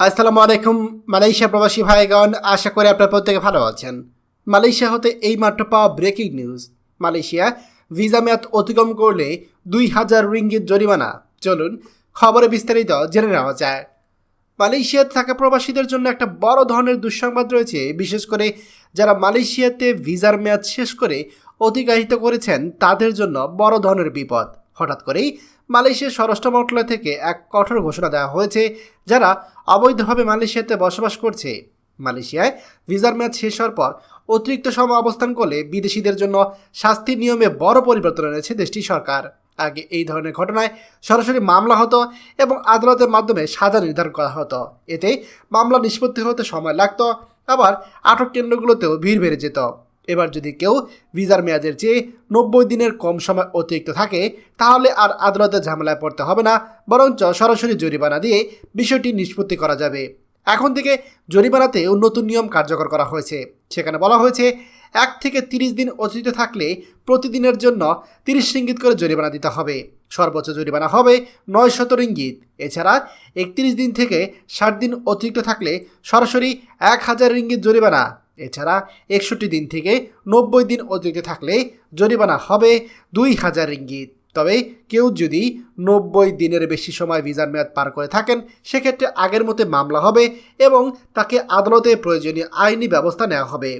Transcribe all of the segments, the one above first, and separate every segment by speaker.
Speaker 1: আসসালামু আলাইকুম মালয়েশিয়া প্রবাসী ভাইগণ, আশা করি আপনারা প্রত্যেকে ভালো আছেন। মালয়েশিয়া হতে এইমাত্র পাওয়া ব্রেকিং নিউজ। মালয়েশিয়া ভিসা মেয়াদ অতিক্রম করলে 2000 রিঙ্গিত জরিমানা। চলুন খবরে বিস্তারিত জেনে নেওয়া যায়। মালয়েশিয়াতে থাকা প্রবাসীদের জন্য একটা বড় ধরনের দুঃসংবাদ রয়েছে, বিশেষ করে যারা মালয়েশিয়াতে ভিসার মেয়াদ শেষ করে অতিবাহিত করেছেন তাদের জন্য বড় ধরনের বিপদ। হঠাৎ করেই মালয়েশিয়ার স্বরাষ্ট্র মন্ত্রণালয় থেকে এক কঠোর ঘোষণা দেওয়া হয়েছে, যারা অবৈধভাবে মালয়েশিয়াতে বসবাস করছে। মালয়েশিয়ায় ভিসার মেয়াদ শেষ হওয়ার পর অতিরিক্ত সময় অবস্থান করলে বিদেশিদের জন্য শাস্তির নিয়মে বড় পরিবর্তন এনেছে দেশটির সরকার। আগে এই ধরনের ঘটনায় সরাসরি মামলা হতো এবং আদালতের মাধ্যমে সাজা নির্ধারণ করা হতো। এতে মামলা নিষ্পত্তি হতে সময় লাগতো, আবার আটক কেন্দ্রগুলোতেও ভিড় বেড়ে যেত। এবার যদি কেউ ভিসার মেয়াদের চেয়ে 90 দিনের কম সময় অতিরিক্ত থাকে, তাহলে আর আদালতের ঝামেলায় পড়তে হবে না, বরঞ্চ সরাসরি জরিমানা দিয়ে বিষয়টি নিষ্পত্তি করা যাবে। এখন থেকে জরিমানাতেও নতুন নিয়ম কার্যকর করা হয়েছে। সেখানে বলা হয়েছে 1 থেকে 30 দিন অতিরিক্ত থাকলে প্রতিদিনের জন্য 30 রিঙ্গিত করে জরিমানা দিতে হবে। সর্বোচ্চ জরিমানা হবে 900 রিঙ্গিত। এছাড়া 31 দিন থেকে 60 দিন অতিরিক্ত থাকলে সরাসরি 1000 রিঙ্গিত জরিমানা। এছাড়া 61 দিন থেকে 90 দিন অতিরিক্ত থাকলে জরিমানা হবে 2000 রিঙ্গিত। তবে কেউ যদি 90 দিনের বেশি সময় ভিসার মেয়াদ পার করে থাকেন, সেক্ষেত্রে আগের মতো মামলা হবে এবং তাকে আদালতে প্রয়োজনীয় আইনি ব্যবস্থা নেওয়া হবে।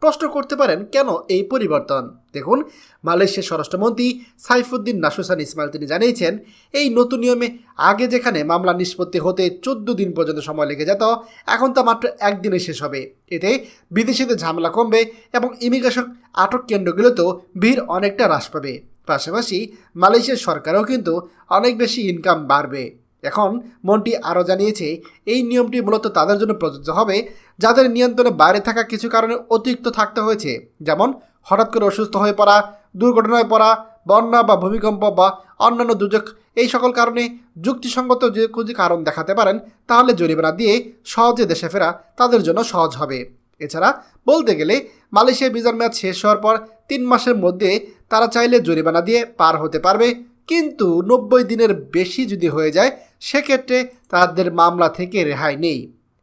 Speaker 1: প্রশ্ন করতে পারেন, কেন এই পরিবর্তন? দেখুন, মালয়েশিয়ার স্বরাষ্ট্রমন্ত্রী সাইফুদ্দিন নাসুসান ইসমাইল তিনি জানিয়েছেন, এই নতুন নিয়মে আগে যেখানে মামলা নিষ্পত্তি হতে 14 দিন পর্যন্ত সময় লেগে যেত, এখন তা মাত্র 1 দিনে শেষ হবে। এতে বিদেশিদের ঝামেলা কমবে এবং ইমিগ্রেশন আটক কেন্দ্রগুলোতেও ভিড় অনেকটা হ্রাস পাবে। পাশাপাশি মালয়েশিয়ার সরকারও কিন্তু অনেক বেশি ইনকাম বাড়বে। এখন মন্ত্রী আরও জানিয়েছে, এই নিয়মটি মূলত তাদের জন্য প্রযোজ্য হবে যাদের নিয়ন্ত্রণে বাইরে থাকা কিছু কারণে অতিরিক্ত থাকতে হয়েছে, যেমন হঠাৎ করে অসুস্থ হয়ে পড়া, দুর্ঘটনায় পড়া, বন্যা বা ভূমিকম্প বা অন্যান্য দুর্যোগ। এই সকল কারণে যুক্তিসঙ্গত যে কোনো কারণ দেখাতে পারেন, তাহলে জরিমানা দিয়ে সহজে দেশে ফেরা তাদের জন্য সহজ হবে। এছাড়া বলতে গেলে মালয়েশিয়ার ভিসার মেয়াদ শেষ হওয়ার পর 3 মাসের মধ্যে তারা চাইলে জরিমানা দিয়ে পার হতে পারবে, কিন্তু 90 দিনের বেশি যদি হয়ে যায়, সেক্ষেত্রে তাদের মামলা থেকে রেহাই নেই।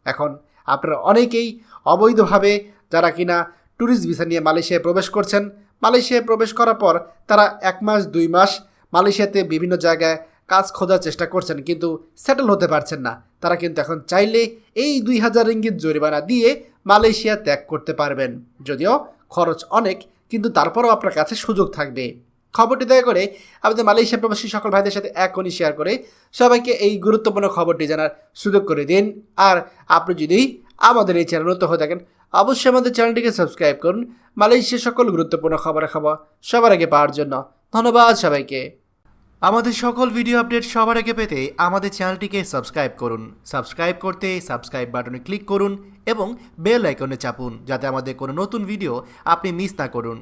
Speaker 1: এখন আপনারা অনেকেই অবৈধভাবে যারা কিনা ট্যুরিস্ট ভিসা নিয়ে মালয়েশিয়ায় প্রবেশ করছেন, মালয়েশিয়ায় প্রবেশ করার পর তারা 1 মাস 2 মাস মালয়েশিয়াতে বিভিন্ন জায়গায় কাজ খোঁজার চেষ্টা করছেন, কিন্তু সেটেল হতে পারছেন না। তারা কিন্তু এখন চাইলে এই 2000 রিঙ্গিত জরিমানা দিয়ে মালয়েশিয়া ত্যাগ করতে পারবেন। যদিও খরচ অনেক, কিন্তু তারপরেও আপনার কাছে সুযোগ থাকবে। খবরটি দয়া করে আমাদের মালয়েশিয়া প্রবাসী সকল ভাইদের সাথে এখনই শেয়ার করে সবাইকে এই গুরুত্বপূর্ণ খবরটি জানার সুযোগ করে দিন। আর আপনি যদি আমাদের এই চ্যানেল নতুন হয়ে থাকেন, অবশ্যই আমাদের চ্যানেলটিকে সাবস্ক্রাইব করুন, মালয়েশিয়ার সকল গুরুত্বপূর্ণ খবর সবার আগে পাওয়ার জন্য। ধন্যবাদ সবাইকে। আমাদের সকল ভিডিও আপডেট সবার আগে পেতে আমাদের চ্যানেলটিকে সাবস্ক্রাইব করুন। সাবস্ক্রাইব করতে সাবস্ক্রাইব বাটনে ক্লিক করুন এবং বেল আইকনে চাপুন, যাতে আমাদের কোনো নতুন ভিডিও আপনি মিস না করুন।